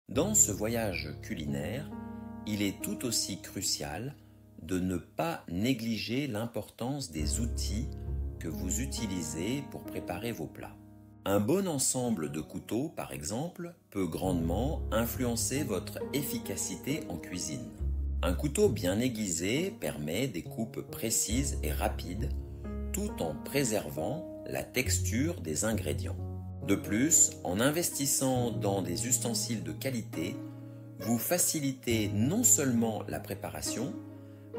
Dans ce voyage culinaire, il est tout aussi crucial de ne pas négliger l'importance des outils que vous utilisez pour préparer vos plats. Un bon ensemble de couteaux, par exemple, peut grandement influencer votre efficacité en cuisine. Un couteau bien aiguisé permet des coupes précises et rapides, tout en préservant la texture des ingrédients. De plus, en investissant dans des ustensiles de qualité, vous facilitez non seulement la préparation,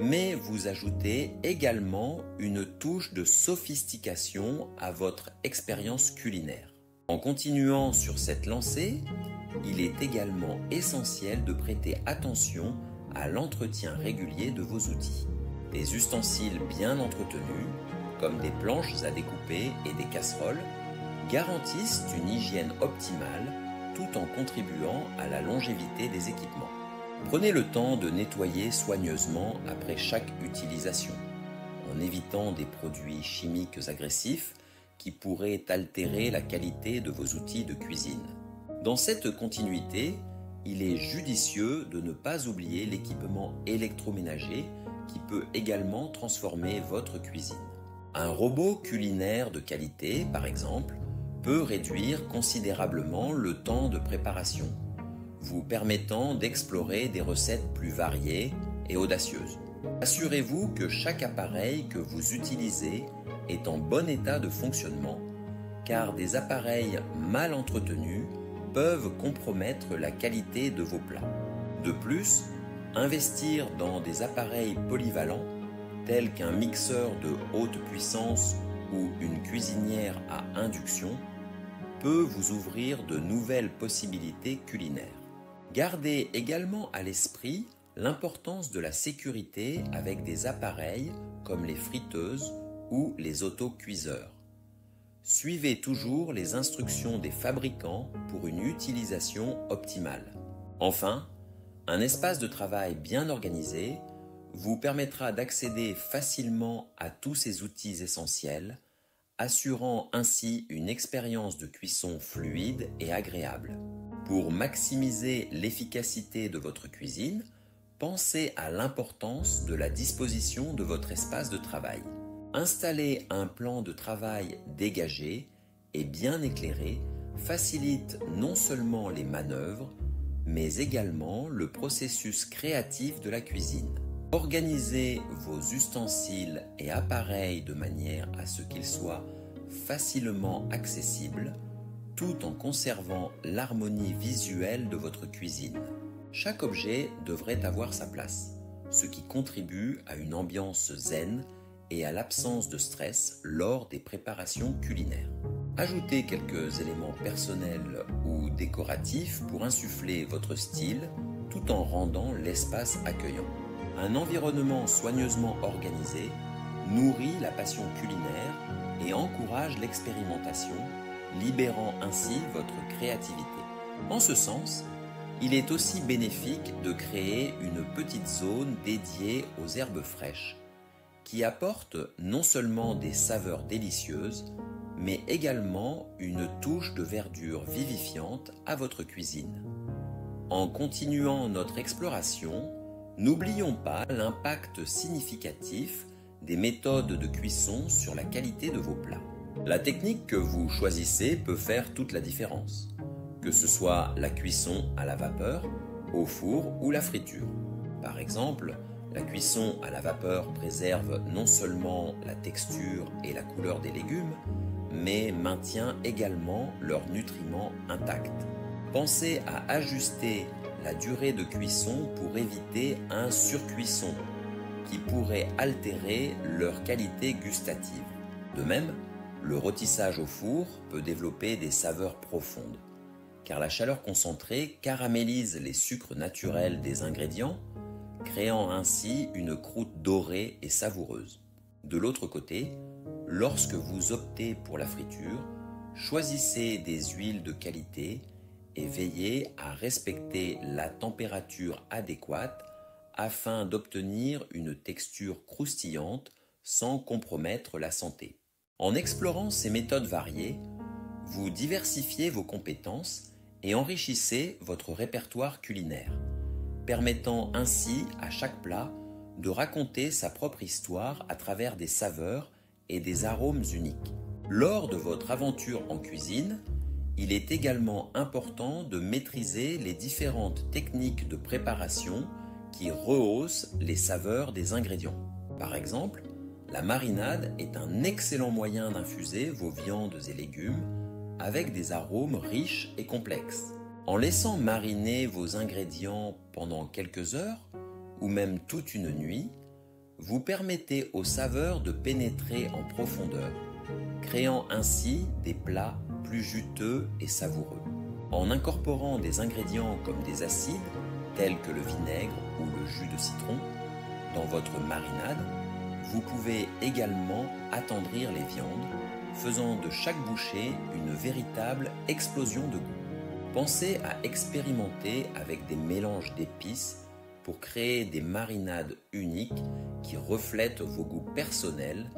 mais vous ajoutez également une touche de sophistication à votre expérience culinaire. En continuant sur cette lancée, il est également essentiel de prêter attention à l'entretien régulier de vos outils. Des ustensiles bien entretenus, comme des planches à découper et des casseroles, garantissent une hygiène optimale tout en contribuant à la longévité des équipements. Prenez le temps de nettoyer soigneusement après chaque utilisation, en évitant des produits chimiques agressifs qui pourraient altérer la qualité de vos outils de cuisine. Dans cette continuité, il est judicieux de ne pas oublier l'équipement électroménager qui peut également transformer votre cuisine. Un robot culinaire de qualité, par exemple, peut réduire considérablement le temps de préparation, vous permettant d'explorer des recettes plus variées et audacieuses. Assurez-vous que chaque appareil que vous utilisez est en bon état de fonctionnement, car des appareils mal entretenus peuvent compromettre la qualité de vos plats. De plus, investir dans des appareils polyvalents, tels qu'un mixeur de haute puissance ou une cuisinière à induction, peut vous ouvrir de nouvelles possibilités culinaires. Gardez également à l'esprit l'importance de la sécurité avec des appareils comme les friteuses ou les autocuiseurs. Suivez toujours les instructions des fabricants pour une utilisation optimale. Enfin, un espace de travail bien organisé vous permettra d'accéder facilement à tous ces outils essentiels, assurant ainsi une expérience de cuisson fluide et agréable. Pour maximiser l'efficacité de votre cuisine, pensez à l'importance de la disposition de votre espace de travail. Installer un plan de travail dégagé et bien éclairé facilite non seulement les manœuvres, mais également le processus créatif de la cuisine. Organisez vos ustensiles et appareils de manière à ce qu'ils soient facilement accessibles, tout en conservant l'harmonie visuelle de votre cuisine. Chaque objet devrait avoir sa place, ce qui contribue à une ambiance zen et à l'absence de stress lors des préparations culinaires. Ajoutez quelques éléments personnels ou décoratifs pour insuffler votre style tout en rendant l'espace accueillant. Un environnement soigneusement organisé nourrit la passion culinaire et encourage l'expérimentation, libérant ainsi votre créativité. En ce sens, il est aussi bénéfique de créer une petite zone dédiée aux herbes fraîches, qui apportent non seulement des saveurs délicieuses, mais également une touche de verdure vivifiante à votre cuisine. En continuant notre exploration, n'oublions pas l'impact significatif des méthodes de cuisson sur la qualité de vos plats. La technique que vous choisissez peut faire toute la différence, que ce soit la cuisson à la vapeur, au four ou la friture. Par exemple, la cuisson à la vapeur préserve non seulement la texture et la couleur des légumes, mais maintient également leurs nutriments intacts. Pensez à ajuster la durée de cuisson pour éviter un surcuisson qui pourrait altérer leur qualité gustative. De même, le rôtissage au four peut développer des saveurs profondes, car la chaleur concentrée caramélise les sucres naturels des ingrédients, créant ainsi une croûte dorée et savoureuse. De l'autre côté, lorsque vous optez pour la friture, choisissez des huiles de qualité et veillez à respecter la température adéquate afin d'obtenir une texture croustillante sans compromettre la santé. En explorant ces méthodes variées, vous diversifiez vos compétences et enrichissez votre répertoire culinaire, permettant ainsi à chaque plat de raconter sa propre histoire à travers des saveurs et des arômes uniques. Lors de votre aventure en cuisine, il est également important de maîtriser les différentes techniques de préparation qui rehaussent les saveurs des ingrédients. Par exemple, la marinade est un excellent moyen d'infuser vos viandes et légumes avec des arômes riches et complexes. En laissant mariner vos ingrédients pendant quelques heures ou même toute une nuit, vous permettez aux saveurs de pénétrer en profondeur, créant ainsi des plats plus juteux et savoureux. En incorporant des ingrédients comme des acides, tels que le vinaigre ou le jus de citron, dans votre marinade, vous pouvez également attendrir les viandes, faisant de chaque bouchée une véritable explosion de goût. Pensez à expérimenter avec des mélanges d'épices pour créer des marinades uniques qui reflètent vos goûts personnels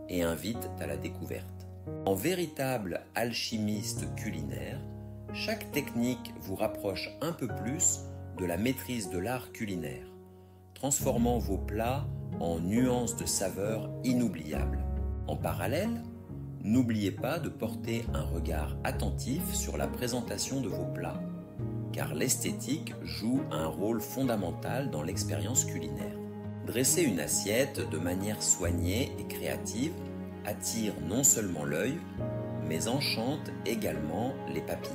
et invitent à la découverte. En véritable alchimiste culinaire, chaque technique vous rapproche un peu plus de la maîtrise de l'art culinaire, transformant vos plats en nuances de saveurs inoubliables. En parallèle, n'oubliez pas de porter un regard attentif sur la présentation de vos plats, car l'esthétique joue un rôle fondamental dans l'expérience culinaire. Dresser une assiette de manière soignée et créative attire non seulement l'œil, mais enchante également les papilles.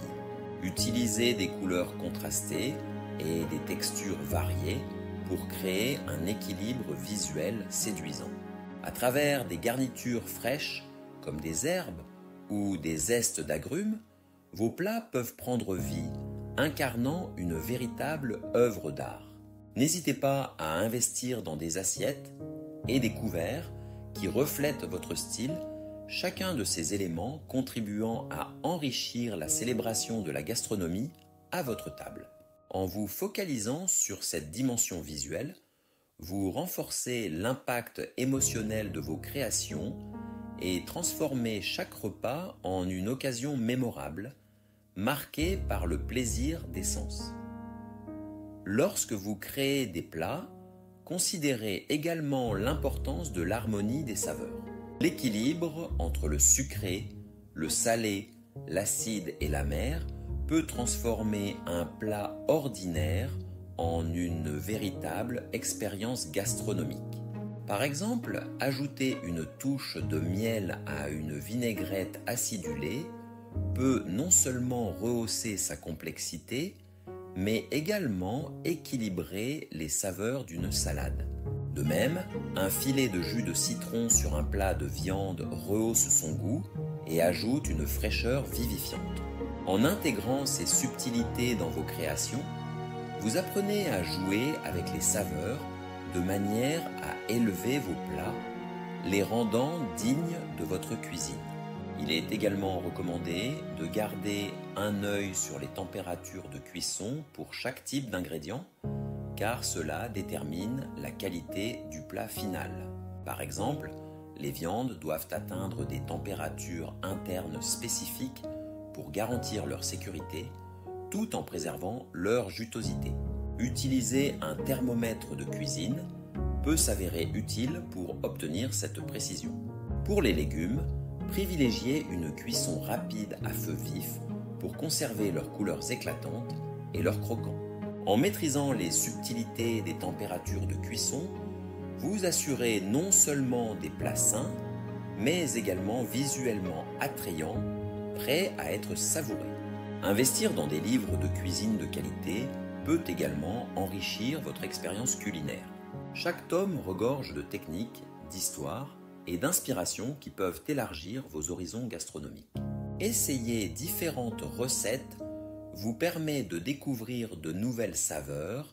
Utilisez des couleurs contrastées et des textures variées pour créer un équilibre visuel séduisant. À travers des garnitures fraîches comme des herbes ou des zestes d'agrumes, vos plats peuvent prendre vie, incarnant une véritable œuvre d'art. N'hésitez pas à investir dans des assiettes et des couverts qui reflètent votre style, chacun de ces éléments contribuant à enrichir la célébration de la gastronomie à votre table. En vous focalisant sur cette dimension visuelle, vous renforcez l'impact émotionnel de vos créations et transformez chaque repas en une occasion mémorable, marquée par le plaisir des sens. Lorsque vous créez des plats, considérez également l'importance de l'harmonie des saveurs. L'équilibre entre le sucré, le salé, l'acide et l'amer peut transformer un plat ordinaire en une véritable expérience gastronomique. Par exemple, ajouter une touche de miel à une vinaigrette acidulée peut non seulement rehausser sa complexité, mais également équilibrer les saveurs d'une salade. De même, un filet de jus de citron sur un plat de viande rehausse son goût et ajoute une fraîcheur vivifiante. En intégrant ces subtilités dans vos créations, vous apprenez à jouer avec les saveurs de manière à élever vos plats, les rendant dignes de votre cuisine. Il est également recommandé de garder un œil sur les températures de cuisson pour chaque type d'ingrédient, car cela détermine la qualité du plat final. Par exemple, les viandes doivent atteindre des températures internes spécifiques pour garantir leur sécurité, tout en préservant leur jutosité. Utiliser un thermomètre de cuisine peut s'avérer utile pour obtenir cette précision. Pour les légumes, privilégiez une cuisson rapide à feu vif pour conserver leurs couleurs éclatantes et leur croquant. En maîtrisant les subtilités des températures de cuisson, vous assurez non seulement des plats sains, mais également visuellement attrayants, prêts à être savourés. Investir dans des livres de cuisine de qualité peut également enrichir votre expérience culinaire. Chaque tome regorge de techniques, d'histoires et d'inspirations qui peuvent élargir vos horizons gastronomiques. Essayer différentes recettes vous permet de découvrir de nouvelles saveurs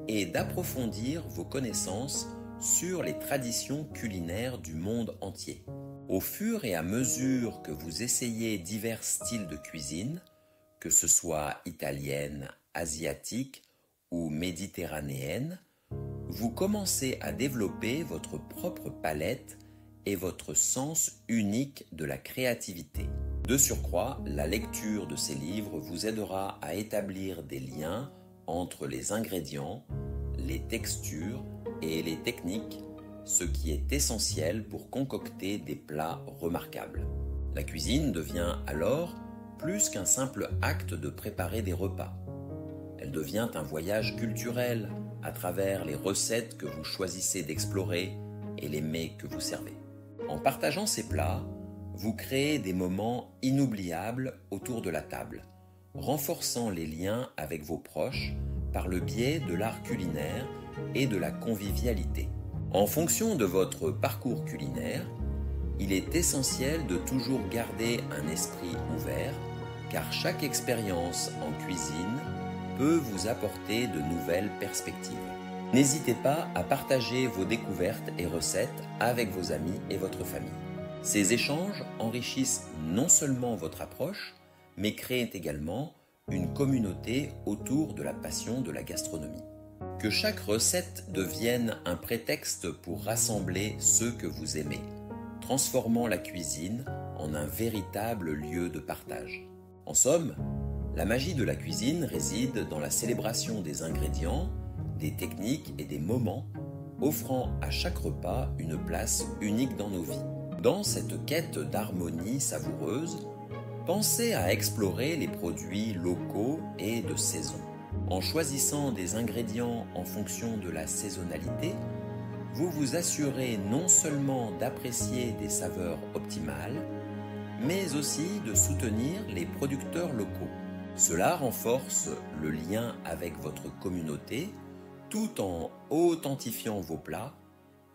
et d'approfondir vos connaissances sur les traditions culinaires du monde entier. Au fur et à mesure que vous essayez divers styles de cuisine, que ce soit italienne, asiatique ou méditerranéenne, vous commencez à développer votre propre palette et votre sens unique de la créativité. De surcroît, la lecture de ces livres vous aidera à établir des liens entre les ingrédients, les textures et les techniques, ce qui est essentiel pour concocter des plats remarquables. La cuisine devient alors plus qu'un simple acte de préparer des repas. Elle devient un voyage culturel à travers les recettes que vous choisissez d'explorer et les mets que vous servez. En partageant ces plats, vous créez des moments inoubliables autour de la table, renforçant les liens avec vos proches par le biais de l'art culinaire et de la convivialité. En fonction de votre parcours culinaire, il est essentiel de toujours garder un esprit ouvert, car chaque expérience en cuisine peut vous apporter de nouvelles perspectives. N'hésitez pas à partager vos découvertes et recettes avec vos amis et votre famille. Ces échanges enrichissent non seulement votre approche, mais créent également une communauté autour de la passion de la gastronomie. Que chaque recette devienne un prétexte pour rassembler ceux que vous aimez, transformant la cuisine en un véritable lieu de partage. En somme, la magie de la cuisine réside dans la célébration des ingrédients, des techniques et des moments, offrant à chaque repas une place unique dans nos vies. Dans cette quête d'harmonie savoureuse, pensez à explorer les produits locaux et de saison. En choisissant des ingrédients en fonction de la saisonnalité, vous vous assurez non seulement d'apprécier des saveurs optimales, mais aussi de soutenir les producteurs locaux. Cela renforce le lien avec votre communauté tout en authentifiant vos plats,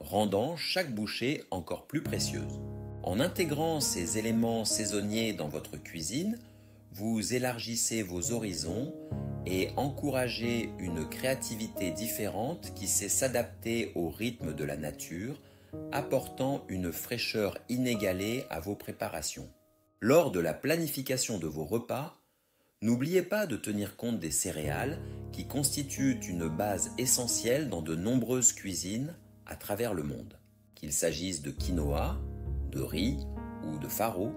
rendant chaque bouchée encore plus précieuse. En intégrant ces éléments saisonniers dans votre cuisine, vous élargissez vos horizons et encouragez une créativité différente qui sait s'adapter au rythme de la nature, apportant une fraîcheur inégalée à vos préparations. Lors de la planification de vos repas, n'oubliez pas de tenir compte des céréales qui constituent une base essentielle dans de nombreuses cuisines à travers le monde. Qu'il s'agisse de quinoa, de riz ou de farro,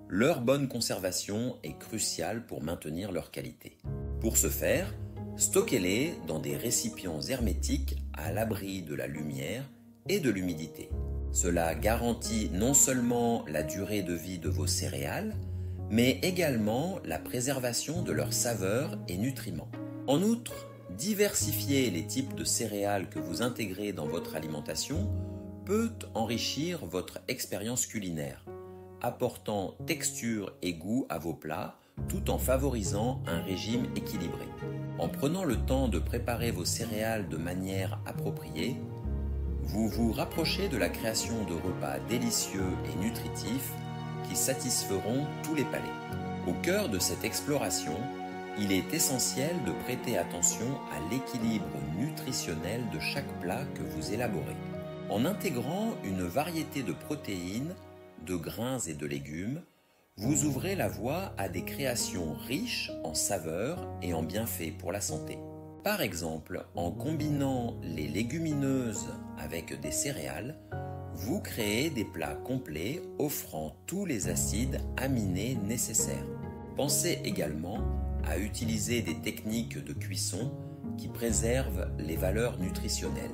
leur bonne conservation est cruciale pour maintenir leur qualité. Pour ce faire, stockez-les dans des récipients hermétiques à l'abri de la lumière et de l'humidité. Cela garantit non seulement la durée de vie de vos céréales, mais également la préservation de leurs saveurs et nutriments. En outre, diversifier les types de céréales que vous intégrez dans votre alimentation peut enrichir votre expérience culinaire, apportant texture et goût à vos plats tout en favorisant un régime équilibré. En prenant le temps de préparer vos céréales de manière appropriée, vous vous rapprochez de la création de repas délicieux et nutritifs qui satisferont tous les palais. Au cœur de cette exploration, il est essentiel de prêter attention à l'équilibre nutritionnel de chaque plat que vous élaborez. En intégrant une variété de protéines, de grains et de légumes, vous ouvrez la voie à des créations riches en saveurs et en bienfaits pour la santé. Par exemple, en combinant les légumineuses avec des céréales, vous créez des plats complets offrant tous les acides aminés nécessaires. Pensez également à utiliser des techniques de cuisson qui préservent les valeurs nutritionnelles.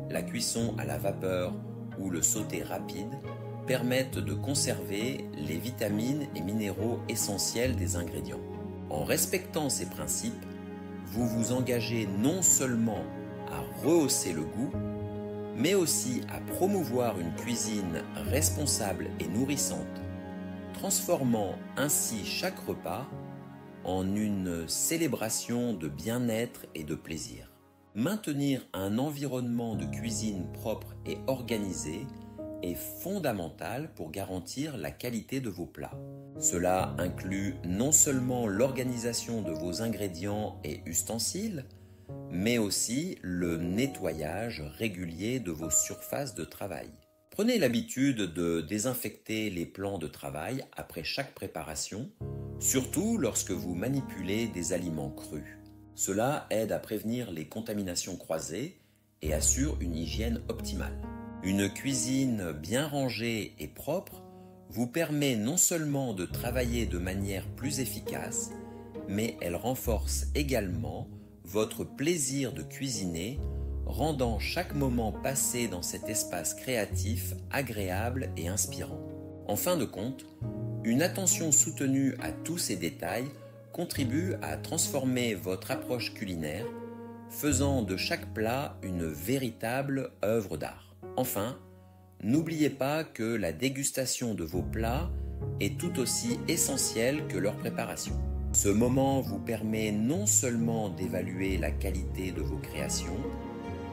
La cuisson à la vapeur ou le sauté rapide permettent de conserver les vitamines et minéraux essentiels des ingrédients. En respectant ces principes, vous vous engagez non seulement à rehausser le goût, mais aussi à promouvoir une cuisine responsable et nourrissante, transformant ainsi chaque repas en une célébration de bien-être et de plaisir. Maintenir un environnement de cuisine propre et organisé est fondamental pour garantir la qualité de vos plats. Cela inclut non seulement l'organisation de vos ingrédients et ustensiles, mais aussi le nettoyage régulier de vos surfaces de travail. Prenez l'habitude de désinfecter les plans de travail après chaque préparation, surtout lorsque vous manipulez des aliments crus. Cela aide à prévenir les contaminations croisées et assure une hygiène optimale. Une cuisine bien rangée et propre vous permet non seulement de travailler de manière plus efficace, mais elle renforce également votre plaisir de cuisiner, rendant chaque moment passé dans cet espace créatif agréable et inspirant. En fin de compte, une attention soutenue à tous ces détails contribue à transformer votre approche culinaire, faisant de chaque plat une véritable œuvre d'art. Enfin, n'oubliez pas que la dégustation de vos plats est tout aussi essentielle que leur préparation. Ce moment vous permet non seulement d'évaluer la qualité de vos créations,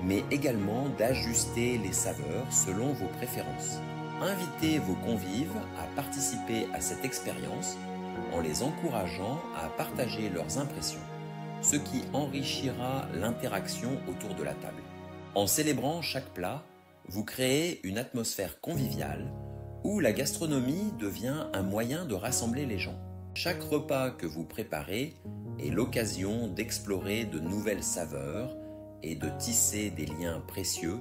mais également d'ajuster les saveurs selon vos préférences. Invitez vos convives à participer à cette expérience en les encourageant à partager leurs impressions, ce qui enrichira l'interaction autour de la table. En célébrant chaque plat, vous créez une atmosphère conviviale où la gastronomie devient un moyen de rassembler les gens. Chaque repas que vous préparez est l'occasion d'explorer de nouvelles saveurs et de tisser des liens précieux.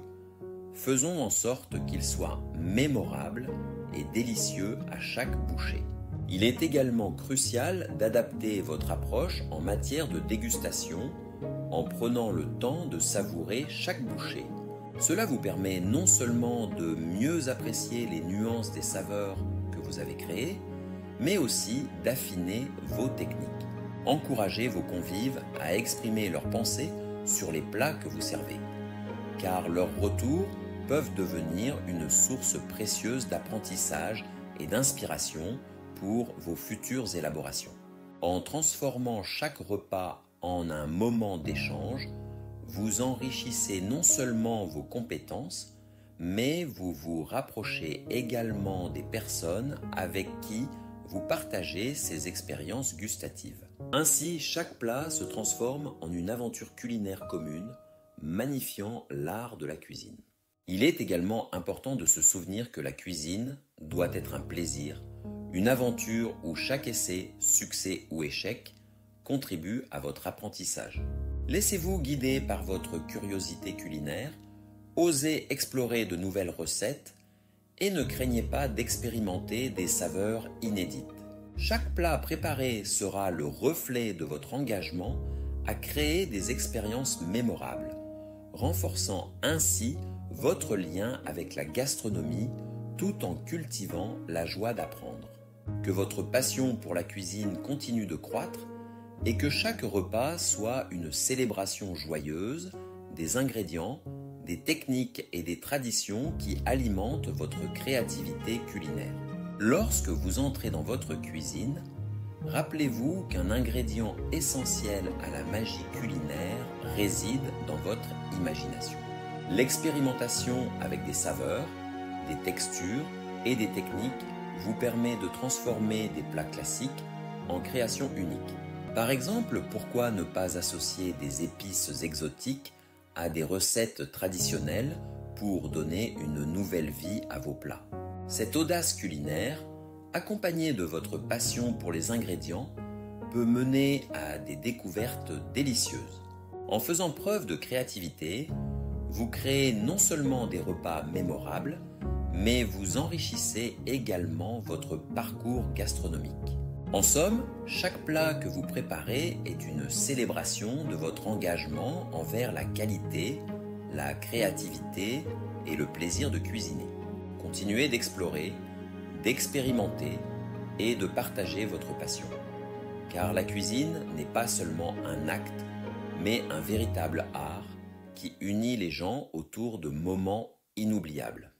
Faisons en sorte qu'ils soient mémorables et délicieux à chaque bouchée. Il est également crucial d'adapter votre approche en matière de dégustation en prenant le temps de savourer chaque bouchée. Cela vous permet non seulement de mieux apprécier les nuances des saveurs que vous avez créées, mais aussi d'affiner vos techniques. Encouragez vos convives à exprimer leurs pensées sur les plats que vous servez, car leurs retours peuvent devenir une source précieuse d'apprentissage et d'inspiration pour vos futures élaborations. En transformant chaque repas en un moment d'échange, vous enrichissez non seulement vos compétences, mais vous vous rapprochez également des personnes avec qui vous partagez ces expériences gustatives. Ainsi, chaque plat se transforme en une aventure culinaire commune, magnifiant l'art de la cuisine. Il est également important de se souvenir que la cuisine doit être un plaisir, une aventure où chaque essai, succès ou échec, contribue à votre apprentissage. Laissez-vous guider par votre curiosité culinaire, osez explorer de nouvelles recettes et ne craignez pas d'expérimenter des saveurs inédites. Chaque plat préparé sera le reflet de votre engagement à créer des expériences mémorables, renforçant ainsi votre lien avec la gastronomie tout en cultivant la joie d'apprendre. Que votre passion pour la cuisine continue de croître et que chaque repas soit une célébration joyeuse des ingrédients, des techniques et des traditions qui alimentent votre créativité culinaire. Lorsque vous entrez dans votre cuisine, rappelez-vous qu'un ingrédient essentiel à la magie culinaire réside dans votre imagination. L'expérimentation avec des saveurs, des textures et des techniques vous permet de transformer des plats classiques en créations uniques. Par exemple, pourquoi ne pas associer des épices exotiques à des recettes traditionnelles pour donner une nouvelle vie à vos plats? Cette audace culinaire, accompagnée de votre passion pour les ingrédients, peut mener à des découvertes délicieuses. En faisant preuve de créativité, vous créez non seulement des repas mémorables, mais vous enrichissez également votre parcours gastronomique. En somme, chaque plat que vous préparez est une célébration de votre engagement envers la qualité, la créativité et le plaisir de cuisiner. Continuez d'explorer, d'expérimenter et de partager votre passion. Car la cuisine n'est pas seulement un acte, mais un véritable art qui unit les gens autour de moments inoubliables.